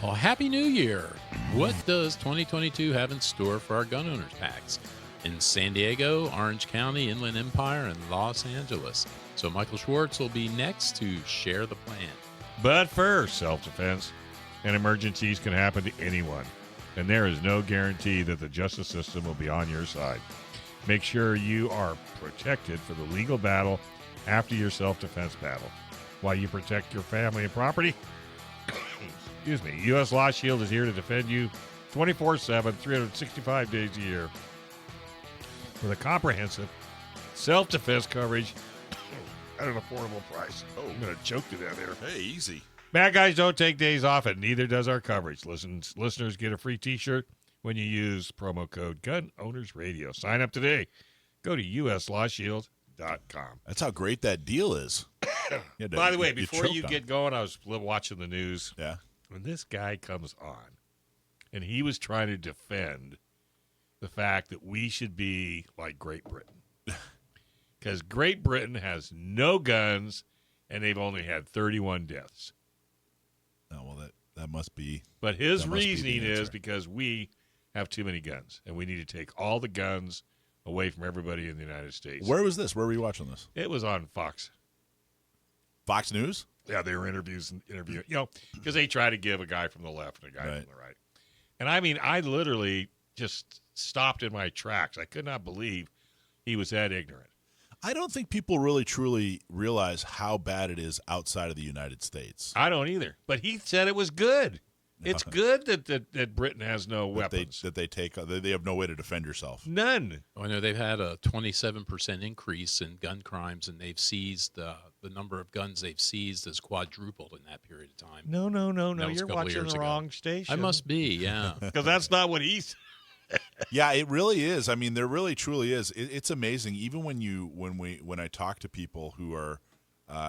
Well, Happy New Year! What does 2022 have in store for our gun owners packs in San Diego, Orange County, Inland Empire, and Los Angeles? So Michael Schwartz will be next to share the plan. But first, self-defense and emergencies can happen to anyone, and there is no guarantee that the justice system will be on your side. Make sure you are protected for the legal battle after your self-defense battle. While you protect your family and property, excuse me, U.S. Law Shield is here to defend you 24/7, 365 days a year with a comprehensive self-defense coverage at an affordable price. Oh, I'm going to choke to death here. Hey, easy. Bad guys don't take days off, and neither does our coverage. Listeners get a free T-shirt when you use promo code Gun Owners Radio. Sign up today. Go to uslawshield.com. That's how great that deal is. By the way, before you get going, I was watching the news. Yeah. When this guy comes on, and he was trying to defend the fact that we should be like Great Britain. Because Great Britain has no guns, and they've only had 31 deaths. Oh, well, that must be. But his reasoning is because we have too many guns, and we need to take all the guns away from everybody in the United States. Where was this? Where were you watching this? It was on Fox. Fox News? Yeah, they were interviewing, because they try to give a guy from the left and a guy from the right. And I mean, I literally just stopped in my tracks. I could not believe he was that ignorant. I don't think people really truly realize how bad it is outside of the United States. I don't either. But he said it was good. It's good that Britain has no weapons. They have no way to defend yourself. None. I know they've had a 27% increase in gun crimes, and they've seized the number of guns they've seized has quadrupled in that period of time. No. You're watching the wrong station. I must be, yeah. Because that's not what he's. Yeah, it really is. I mean, there really truly is. It's amazing. Even when I talk to people who are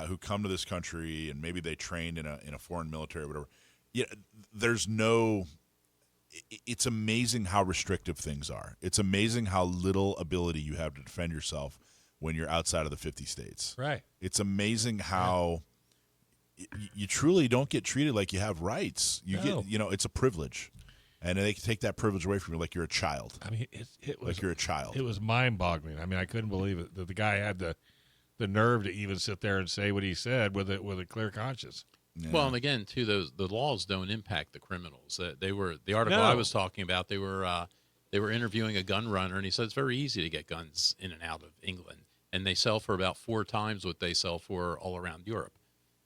who come to this country and maybe they trained in a foreign military or whatever. Yeah, there's no. It's amazing how restrictive things are. It's amazing how little ability you have to defend yourself when you're outside of the 50 states. Right. It's amazing how you truly don't get treated like you have rights. It's a privilege. And they can take that privilege away from you like you're a child. I mean, it was like you're a child. It was mind-boggling. I mean, I couldn't believe it that the guy had the nerve to even sit there and say what he said with a clear conscience. Yeah. Well, and again, too, the laws don't impact the criminals. They were the article I was talking about. They were interviewing a gun runner, and he said it's very easy to get guns in and out of England, and they sell for about 4 times what they sell for all around Europe.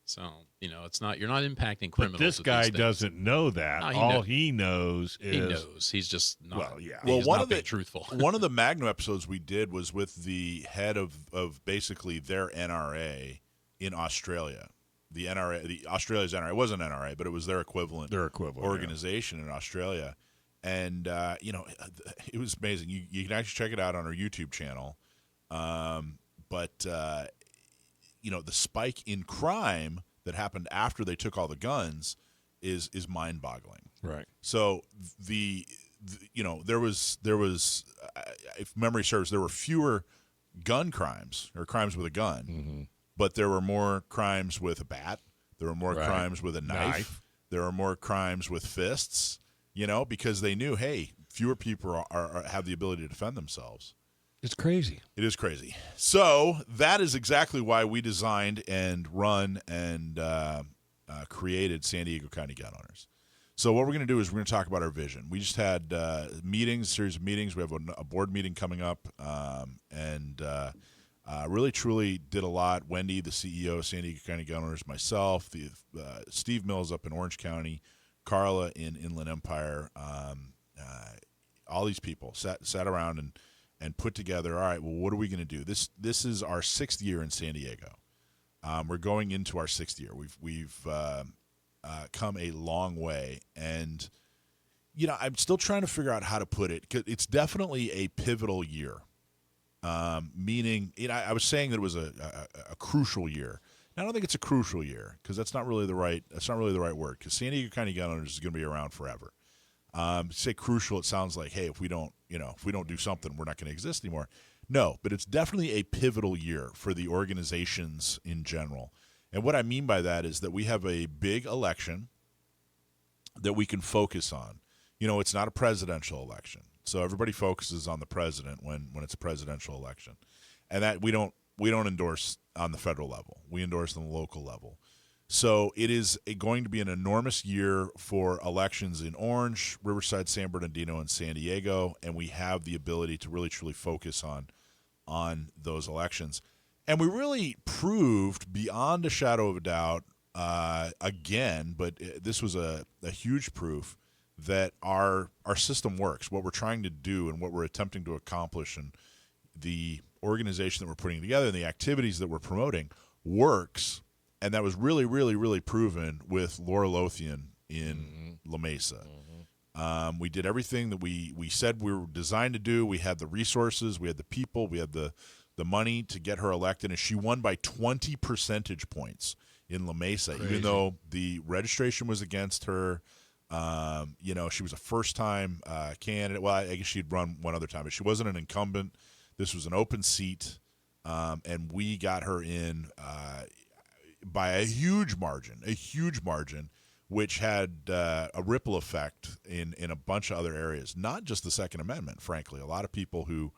So it's not you're not impacting criminals. But this guy doesn't know that. No, he knows is he knows. He's just not. Well, yeah. He's not being truthful. One of the Magnum episodes we did was with the head of basically their NRA in Australia. The NRA, Australia's NRA, it wasn't NRA, but it was their equivalent organization in Australia. And, it was amazing. You can actually check it out on our YouTube channel. But the spike in crime that happened after they took all the guns is mind-boggling. Right. So there was if memory serves, there were fewer gun crimes or crimes with a gun. Mm-hmm. But there were more crimes with a bat. There were more crimes with a knife. There were more crimes with fists, because they knew, hey, fewer people have the ability to defend themselves. It's crazy. It is crazy. So that is exactly why we designed and run and created San Diego County Gun Owners. So what we're going to do is we're going to talk about our vision. We just had a series of meetings. We have a board meeting coming up, and really, truly did a lot. Wendy, the CEO of San Diego County Gun Owners, myself, Steve Mills up in Orange County, Carla in Inland Empire, all these people sat around and put together, all right, well, what are we going to do? This is our 6th year in San Diego. We're going into our 6th year. We've come a long way. And, I'm still trying to figure out how to put it. 'Cause it's definitely a pivotal year. Meaning, I was saying that it was a crucial year. Now, I don't think it's a crucial year because that's not really the right word. Because San Diego County Gun Owners is going to be around forever. Say crucial, it sounds like, hey, if we don't do something, we're not going to exist anymore. No, but it's definitely a pivotal year for the organizations in general. And what I mean by that is that we have a big election that we can focus on. It's not a presidential election, so everybody focuses on the president when it's a presidential election, and that we don't endorse on the federal level. We endorse on the local level. So it is going to be an enormous year for elections in Orange, Riverside, San Bernardino, and San Diego, and we have the ability to really truly focus on those elections. And we really proved beyond a shadow of a doubt, again, but this was a huge proof that our system works. What we're trying to do and what we're attempting to accomplish and the organization that we're putting together and the activities that we're promoting works. And that was really, really, really proven with Laura Lothian in La Mesa. We did everything that we said we were designed to do. We had the resources, we had the people, we had the money to get her elected, and she won by 20 percentage points in La Mesa, Crazy. even though the registration was against her. She was a first-time candidate. Well, I guess she'd run one other time, but she wasn't an incumbent. This was an open seat, and we got her in by a huge margin, which had a ripple effect in a bunch of other areas, not just the Second Amendment, frankly. A lot of people who,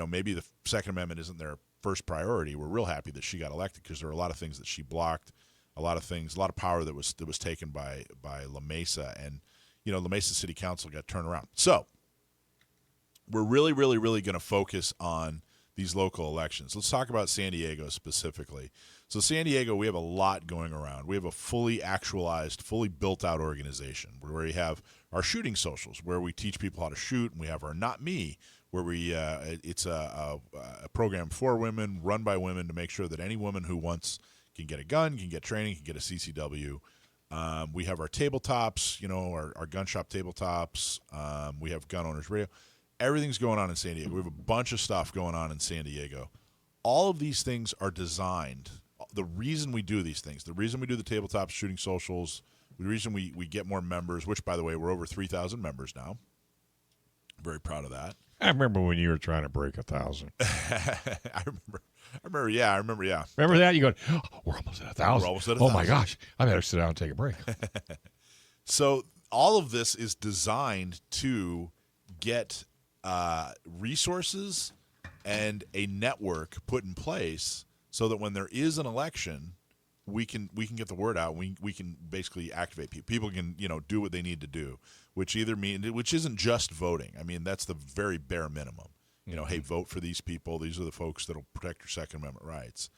maybe the Second Amendment isn't their first priority were real happy that she got elected because there were a lot of things that she blocked, a lot of power that was taken by La Mesa. And, La Mesa City Council got turned around. So we're really, really, really going to focus on these local elections. Let's talk about San Diego specifically. So San Diego, we have a lot going around. We have a fully actualized, fully built-out organization where we have our shooting socials, where we teach people how to shoot, and we have our Not Me, where it's a program for women, run by women, to make sure that any woman who wants can get a gun, can get training, can get a CCW. We have our tabletops, our gun shop tabletops. We have Gun Owners Radio. Everything's going on in San Diego. We have a bunch of stuff going on in San Diego. All of these things are designed. The reason we do these things, the reason we do the tabletops, shooting socials, the reason we get more members, which, by the way, we're over 3,000 members now. Very proud of that. I remember when you were trying to break 1,000. I remember. Yeah. Remember that? You go, oh, we're almost at 1,000. We're almost at 1,000. Oh, my gosh. I better sit down and take a break. So all of this is designed to get resources and a network put in place so that when there is an election, we can get the word out. We can basically activate people. People can do what they need to do, which isn't just voting. I mean, that's the very bare minimum. Hey, vote for these people. These are the folks that will protect your Second Amendment rights.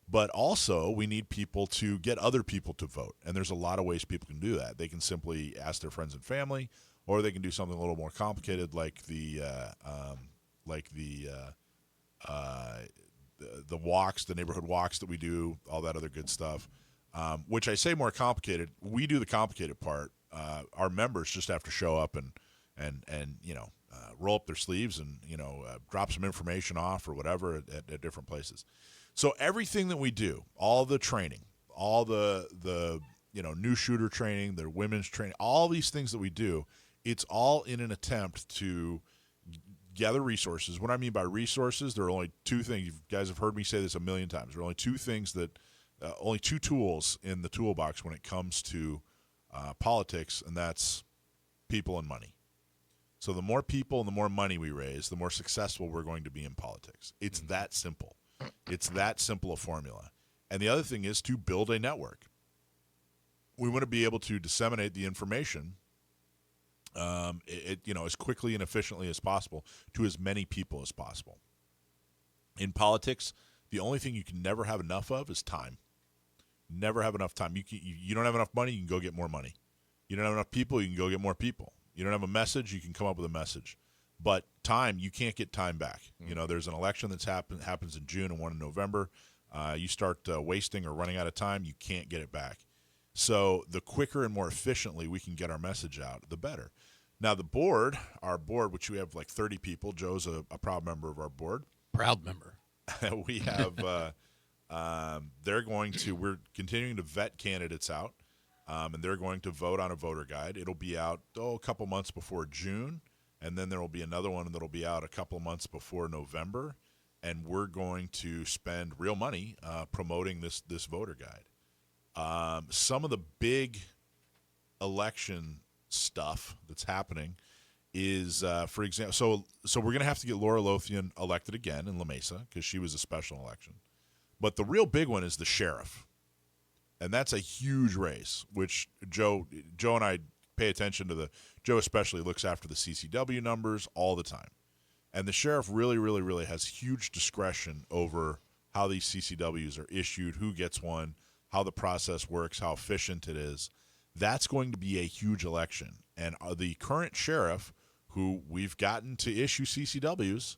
But also, we need people to get other people to vote, and there's a lot of ways people can do that. They can simply ask their friends and family, or they can do something a little more complicated, like the walks, the neighborhood walks that we do, all that other good stuff. Which I say more complicated. We do the complicated part. Our members just have to show up and roll up their sleeves and drop some information off or whatever at different places. So everything that we do, all the training, all the new shooter training, the women's training, all these things that we do, it's all in an attempt to gather resources. What I mean by resources, there are only two things. You guys have heard me say this a million times. There are only two things only two tools in the toolbox when it comes to politics, and that's people and money. So the more people and the more money we raise, the more successful we're going to be in politics. It's that simple. It's that simple a formula. And the other thing is to build a network. We want to be able to disseminate the information as quickly and efficiently as possible to as many people as possible. In politics, the only thing you can never have enough of is time. Never have enough time. You don't have enough money, you can go get more money. You don't have enough people, you can go get more people. You don't have a message, you can come up with a message. But time, you can't get time back. There's an election that's happens in June and one in November. You start wasting or running out of time, you can't get it back. So the quicker and more efficiently we can get our message out, the better. Now our board, which we have like 30 people, Joe's a proud member of our board. Proud member. We have, we're continuing to vet candidates out, and they're going to vote on a voter guide. It'll be out, a couple months before June, and then there will be another one that'll be out a couple months before November, and we're going to spend real money promoting this voter guide. Some of the big election stuff that's happening is, for example, so we're going to have to get Laura Lothian elected again in La Mesa because she was a special election. But the real big one is the sheriff. And that's a huge race, which Joe and I pay attention to. Joe especially looks after the CCW numbers all the time. And the sheriff really, really, really has huge discretion over how these CCWs are issued, who gets one, how the process works, how efficient it is. That's going to be a huge election. And the current sheriff, who we've gotten to issue CCWs,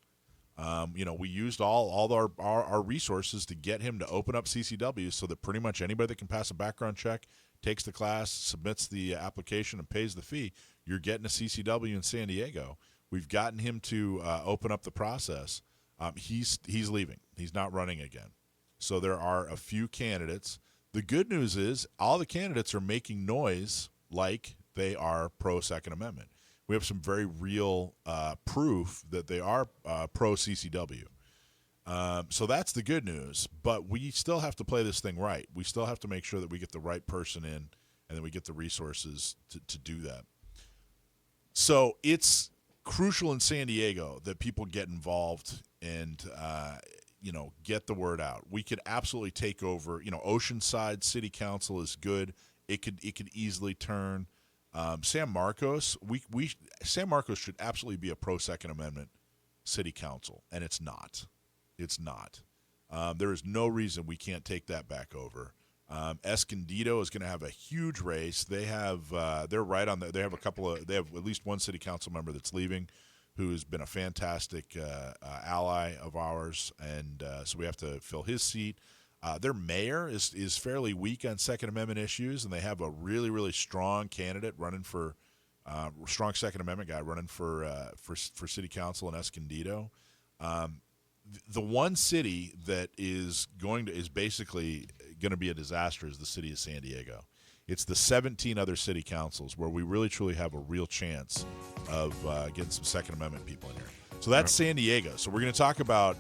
we used all our resources to get him to open up CCWs so that pretty much anybody that can pass a background check, takes the class, submits the application, and pays the fee, you're getting a CCW in San Diego. We've gotten him to open up the process. He's leaving. He's not running again. So there are a few candidates. The good news is all the candidates are making noise like they are pro-Second Amendment. We have some very real proof that they are pro-CCW. So that's the good news. But we still have to play this thing right. We still have to make sure that we get the right person in and that we get the resources to do that. So it's crucial in San Diego that people get involved and get the word out. We could absolutely take over. Oceanside City Council is good. It could easily turn. San Marcos, San Marcos should absolutely be a pro-Second Amendment city council, and it's not. It's not. There is no reason we can't take that back over. Escondido is going to have a huge race. They have they're right on they have at least one city council member that's leaving, who has been a fantastic ally of ours, and so we have to fill his seat. Their mayor is fairly weak on Second Amendment issues, and they have a really, really strong candidate running for strong Second Amendment guy running for city council in Escondido. The one city that is basically going to be a disaster is the city of San Diego. It's the 17 other city councils where we really, truly have a real chance of getting some Second Amendment people in here. So that's San Diego. So we're going to talk about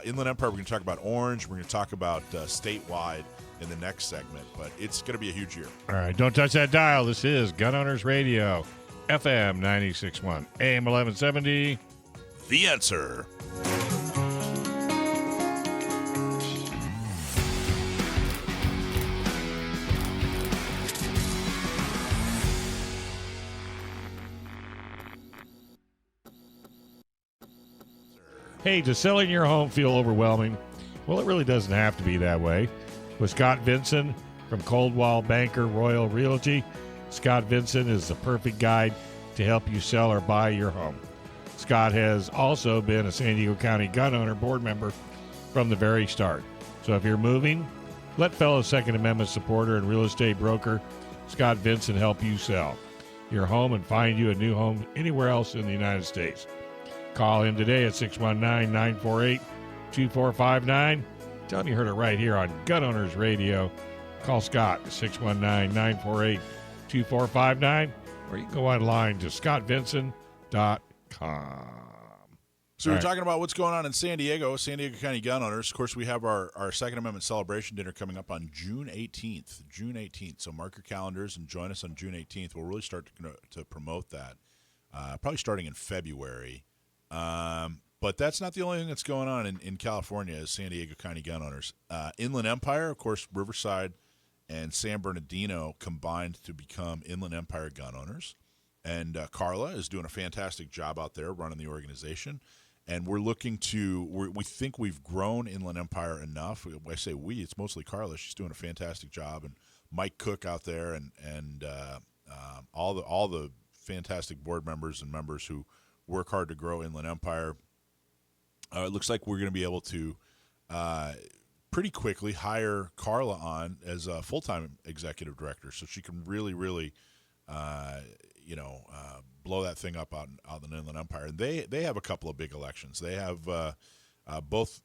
Inland Empire. We're going to talk about Orange. We're going to talk about statewide in the next segment. But it's going to be a huge year. All right, don't touch that dial. This is Gun Owners Radio, FM 96.1, AM 1170. The Answer. Hey, does selling your home feel overwhelming? Well, it really doesn't have to be that way. With Scott Vinson from Coldwell Banker Royal Realty, Scott Vinson is the perfect guide to help you sell or buy your home. Scott has also been a San Diego County Gun Owner board member from the very start. So if you're moving, let fellow Second Amendment supporter and real estate broker Scott Vinson help you sell your home and find you a new home anywhere else in the United States. Call him today at 619-948-2459. Tell him you heard it right here on Gun Owners Radio. Call Scott at 619-948-2459, or you can go online to scottvinson.com. So we're talking about what's going on in San Diego County Gun Owners. Of course, we have our Second Amendment celebration dinner coming up on June 18th. So mark your calendars and join us on June 18th. We'll really start to promote that, probably starting in February. But that's not the only thing that's going on in California as San Diego County Gun Owners. Inland Empire, of course, Riverside and San Bernardino combined to become Inland Empire Gun Owners. And Carla is doing a fantastic job out there running the organization. And we're looking we think we've grown Inland Empire enough. I say we, it's mostly Carla. She's doing a fantastic job. And Mike Cook out there and all the fantastic board members and members who work hard to grow Inland Empire. It looks like we're going to be able to pretty quickly hire Carla on as a full-time executive director, so she can really, really, blow that thing up out in Inland Empire. And they have a couple of big elections. They have both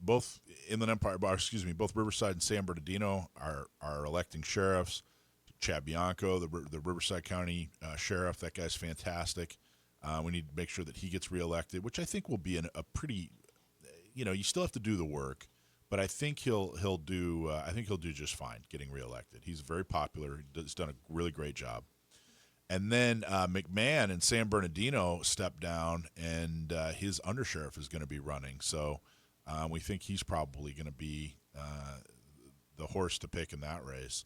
Inland Empire, both Riverside and San Bernardino are electing sheriffs. Chad Bianco, the Riverside County sheriff, that guy's fantastic. We need to make sure that he gets reelected, which I think will be a pretty, you still have to do the work, but I think he'll do just fine getting reelected. He's very popular. He's done a really great job. And then McMahon and San Bernardino stepped down, and his undersheriff is going to be running. So we think he's probably going to be the horse to pick in that race.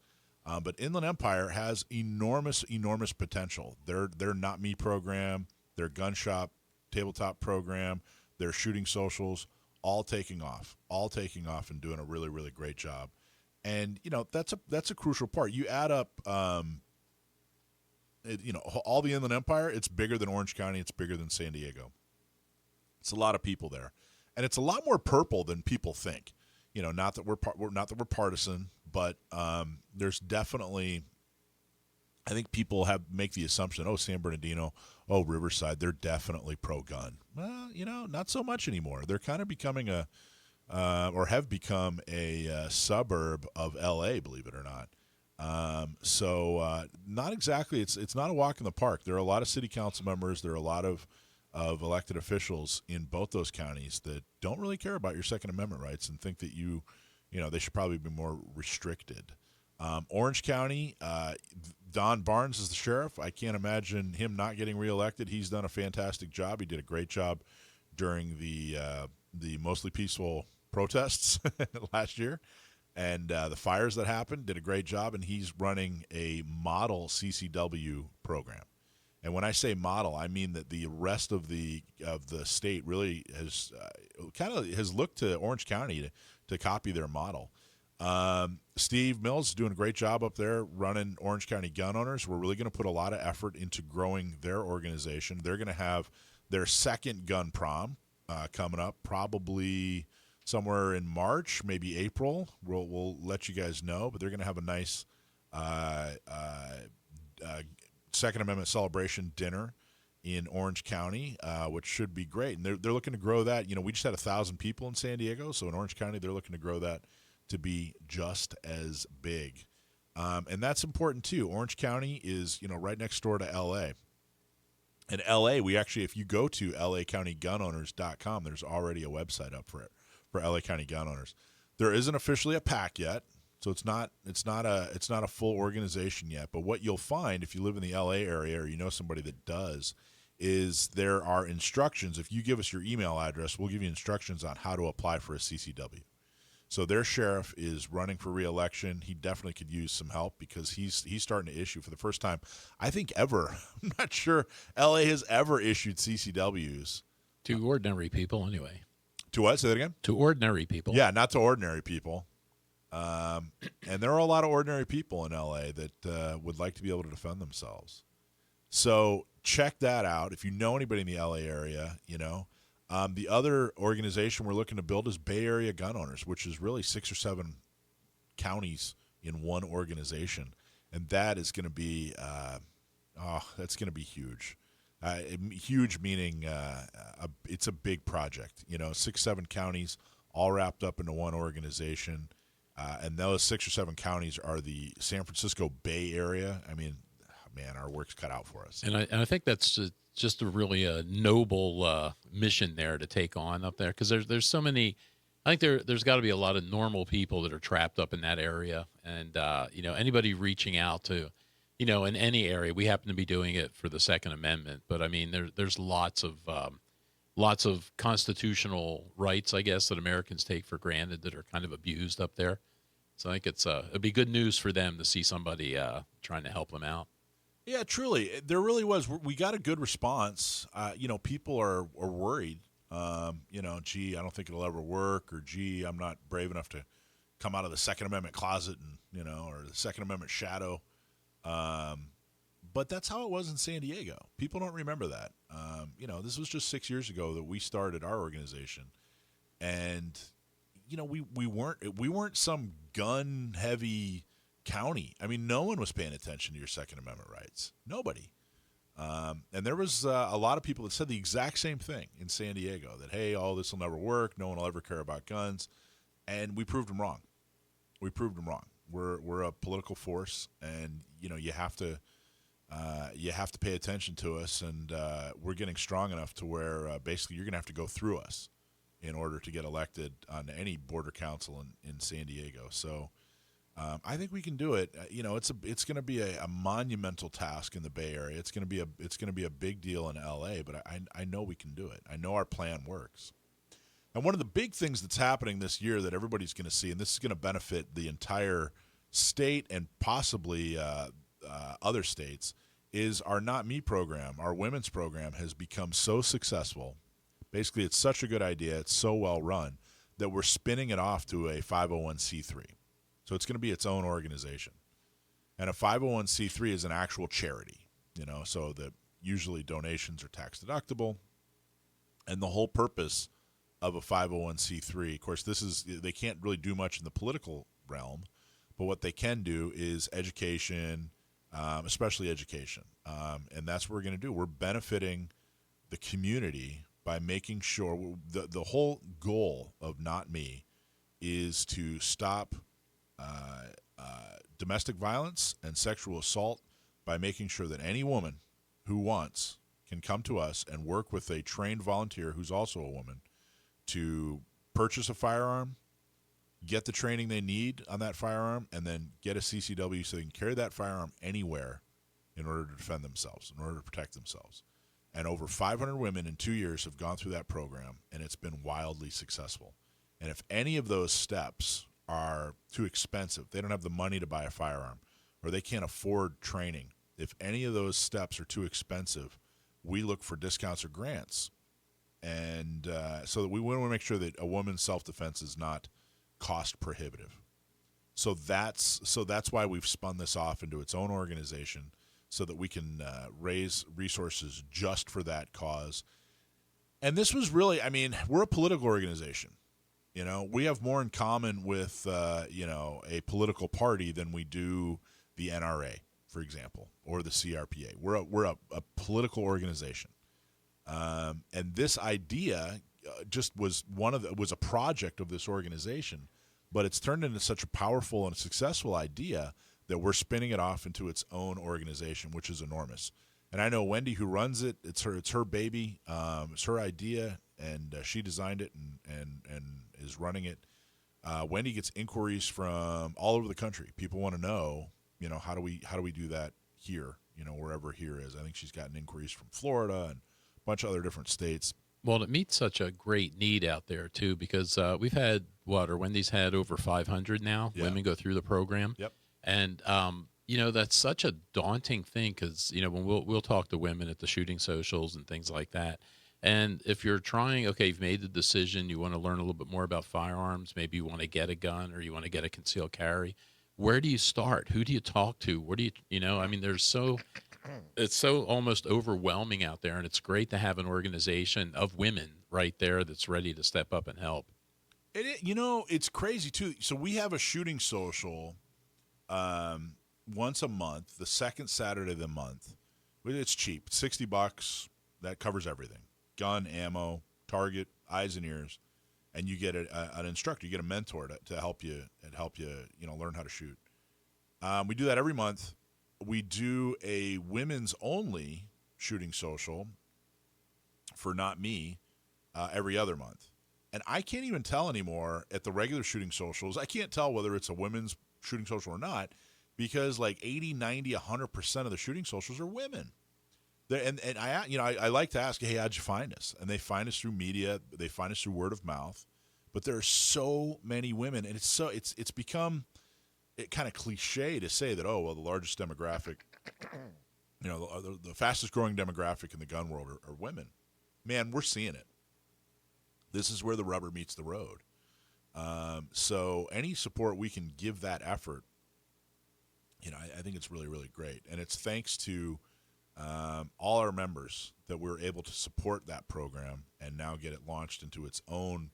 But Inland Empire has enormous potential. Their Not Me program, their gun shop tabletop program, their shooting socials, all taking off and doing a really, really great job. And that's a crucial part. You add up, all the Inland Empire. It's bigger than Orange County. It's bigger than San Diego. It's a lot of people there, and it's a lot more purple than people think. Not that we're partisan, but there's definitely, I think people make the assumption, San Bernardino, Riverside, they're definitely pro-gun. Well, not so much anymore. They're kind of becoming or have become a suburb of L.A., believe it or not. So not exactly. It's not a walk in the park. There are a lot of city council members. There are a lot of elected officials in both those counties that don't really care about your Second Amendment rights and think that they should probably be more restricted. Orange County, Don Barnes is the sheriff. I can't imagine him not getting reelected. He's done a fantastic job. He did a great job during the mostly peaceful protests last year. And the fires that happened, did a great job, and he's running a model CCW program. And when I say model, I mean that the rest of the state really has has looked to Orange County to copy their model. Steve Mills is doing a great job up there running Orange County Gun Owners. We're really going to put a lot of effort into growing their organization. They're going to have their second gun prom coming up, probably somewhere in March, maybe April. We'll let you guys know, but they're going to have a nice Second Amendment celebration dinner in Orange County, which should be great. And they're looking to grow that. We just had 1,000 people in San Diego, so in Orange County they're looking to grow that to be just as big. And that's important too. Orange County is right next door to L.A. In L.A., we actually, if you go to LACountyGunOwners.com, there's already a website up for it. For LA County Gun Owners, there isn't officially a PAC yet, so it's not a full organization yet. But what you'll find if you live in the LA area or you know somebody that does, is there are instructions. If you give us your email address, we'll give you instructions on how to apply for a CCW. So their sheriff is running for re-election. He definitely could use some help because he's starting to issue for the first time, I think, ever. I'm not sure LA has ever issued CCWs to ordinary people, anyway. To what? Say that again? To ordinary people. Yeah, not to ordinary people. And there are a lot of ordinary people in L.A. that would like to be able to defend themselves. So check that out. If you know anybody in the L.A. area, the other organization we're looking to build is Bay Area Gun Owners, which is really 6 or 7 counties in one organization. And that is going to be that's going to be huge. Huge meaning it's a big project. 6, 7 counties all wrapped up into one organization, and those 6 or 7 counties are the San Francisco Bay Area. I mean, man, our work's cut out for us. And I think that's just a really noble mission there to take on up there, because there's so many. I think there's got to be a lot of normal people that are trapped up in that area, and anybody reaching out to. In any area, we happen to be doing it for the Second Amendment, but I mean, there's lots of constitutional rights, I guess, that Americans take for granted that are kind of abused up there. So I think it'd be good news for them to see somebody trying to help them out. Yeah, truly, there really was. We got a good response. People are worried. Gee, I don't think it'll ever work, or gee, I'm not brave enough to come out of the Second Amendment closet and or the Second Amendment shadow. But that's how it was in San Diego. People don't remember that. This was just 6 years ago that we started our organization, and we weren't some gun heavy county. I mean, no one was paying attention to your Second Amendment rights. Nobody. And there was a lot of people that said the exact same thing in San Diego, that hey, this will never work. No one will ever care about guns, and we proved them wrong. We're a political force, and you have to pay attention to us, and we're getting strong enough to where basically you're going to have to go through us in order to get elected on any border council in San Diego. So I think we can do it. It's going to be a monumental task in the Bay Area. It's going to be a big deal in LA, but I know we can do it. I know our plan works. And one of the big things that's happening this year that everybody's going to see, and this is going to benefit the entire state and possibly other states, is our Not Me program. Our women's program has become so successful. Basically, it's such a good idea. It's so well run that we're spinning it off to a 501c3. So it's going to be its own organization. And a 501c3 is an actual charity, so that usually donations are tax deductible. And the whole purpose of a 501c3, of course, they can't really do much in the political realm, but what they can do is education, especially education. And that's what we're going to do. We're benefiting the community by making sure the whole goal of Not Me is to stop domestic violence and sexual assault by making sure that any woman who wants can come to us and work with a trained volunteer who's also a woman to purchase a firearm, get the training they need on that firearm, and then get a CCW so they can carry that firearm anywhere in order to defend themselves, in order to protect themselves. And over 500 women in 2 years have gone through that program, and it's been wildly successful. And if any of those steps are too expensive, they don't have the money to buy a firearm, or they can't afford training, if any of those steps are too expensive, we look for discounts or grants. And so that we want to make sure that a woman's self-defense is not cost prohibitive. So that's why we've spun this off into its own organization, so that we can raise resources just for that cause. And this was really, we're a political organization. We have more in common with, a political party than we do the NRA, for example, or the CRPA. We're a political organization. And this idea just was was a project of this organization, but it's turned into such a powerful and successful idea that we're spinning it off into its own organization, which is enormous. And I know Wendy, who runs it, it's her baby, it's her idea, and she designed it and is running it. Wendy gets inquiries from all over the country. People want to know, how do we do that here, wherever here is. I think she's gotten inquiries from Florida and a bunch of other different states. Well, it meets such a great need out there, too, because we've had, Wendy's had over 500 now, women go through the program. Yep. And, that's such a daunting thing because, when we'll talk to women at the shooting socials and things like that. And if you're trying, you've made the decision, you want to learn a little bit more about firearms, maybe you want to get a gun or you want to get a concealed carry, where do you start? Who do you talk to? Where do you, it's so almost overwhelming out there, and it's great to have an organization of women right there that's ready to step up and help. It's crazy, too. So we have a shooting social once a month, the second Saturday of the month. It's cheap, $60. That covers everything: gun, ammo, target, eyes and ears, and you get an instructor, you get a mentor to help you learn how to shoot. We do that every month. We do a women's only shooting social for Not Me every other month. And I can't even tell anymore at the regular shooting socials. I can't tell whether it's a women's shooting social or not, because like 80, 90, 100% of the shooting socials are women. And I like to ask, hey, how'd you find us? And they find us through media. They find us through word of mouth. But there are so many women, and it's become kind of cliche to say that, the largest demographic, the fastest growing demographic in the gun world are women. Man, we're seeing it. This is where the rubber meets the road. So any support we can give that effort, I think it's really, really great. And it's thanks to all our members that we're able to support that program and now get it launched into its own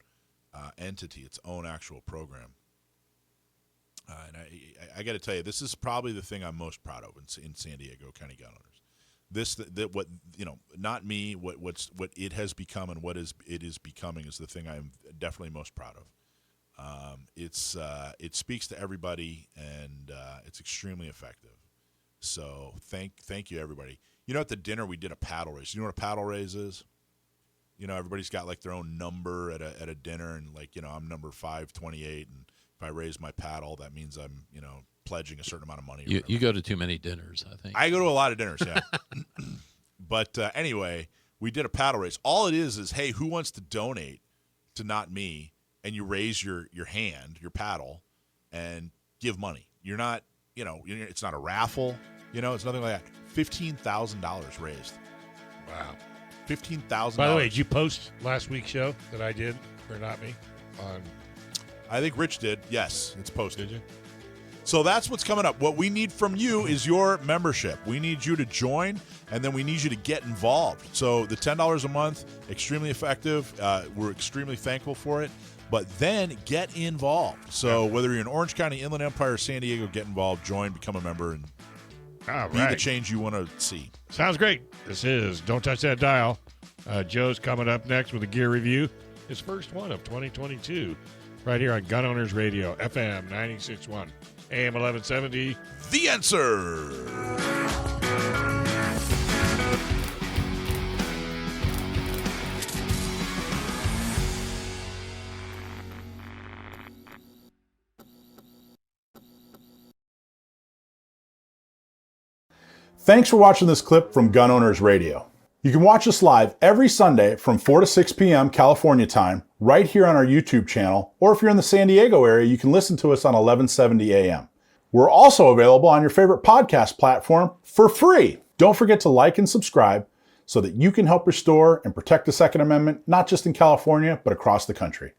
entity, its own actual program. And I got to tell you, this is probably the thing I'm most proud of in San Diego County Gun Owners. Not me. What it has become and it is becoming is the thing I'm definitely most proud of. It speaks to everybody, and it's extremely effective. So thank you, everybody. At the dinner we did a paddle race. You know what a paddle race is? Everybody's got like their own number at a dinner, and I'm number 528, and If I raise my paddle, that means I'm, pledging a certain amount of money. You go to too many dinners, I think. I go to a lot of dinners, yeah. But anyway, we did a paddle race. All it is, hey, who wants to donate to Not Me? And you raise your hand, your paddle, and give money. You're not, it's not a raffle. It's nothing like that. $15,000 raised. Wow. $15,000. By the way, did you post last week's show that I did for Not Me? I think Rich did. Yes, it's posted. Did you? So that's what's coming up. What we need from you is your membership. We need you to join, and then we need you to get involved. So the $10 a month, extremely effective. We're extremely thankful for it. But then get involved. So whether you're in Orange County, Inland Empire, or San Diego, get involved, join, become a member, and be the change you want to see. Sounds great. This is Don't Touch That Dial. Joe's coming up next with a gear review. His first one of 2022. Right here on Gun Owners Radio, FM 96.1. AM 1170. The Answer. Thanks for watching this clip from Gun Owners Radio. You can watch us live every Sunday from 4 to 6 p.m. California time, right here on our YouTube channel, or if you're in the San Diego area, you can listen to us on 1170 a.m. We're also available on your favorite podcast platform for free. Don't forget to like and subscribe so that you can help restore and protect the Second Amendment, not just in California, but across the country.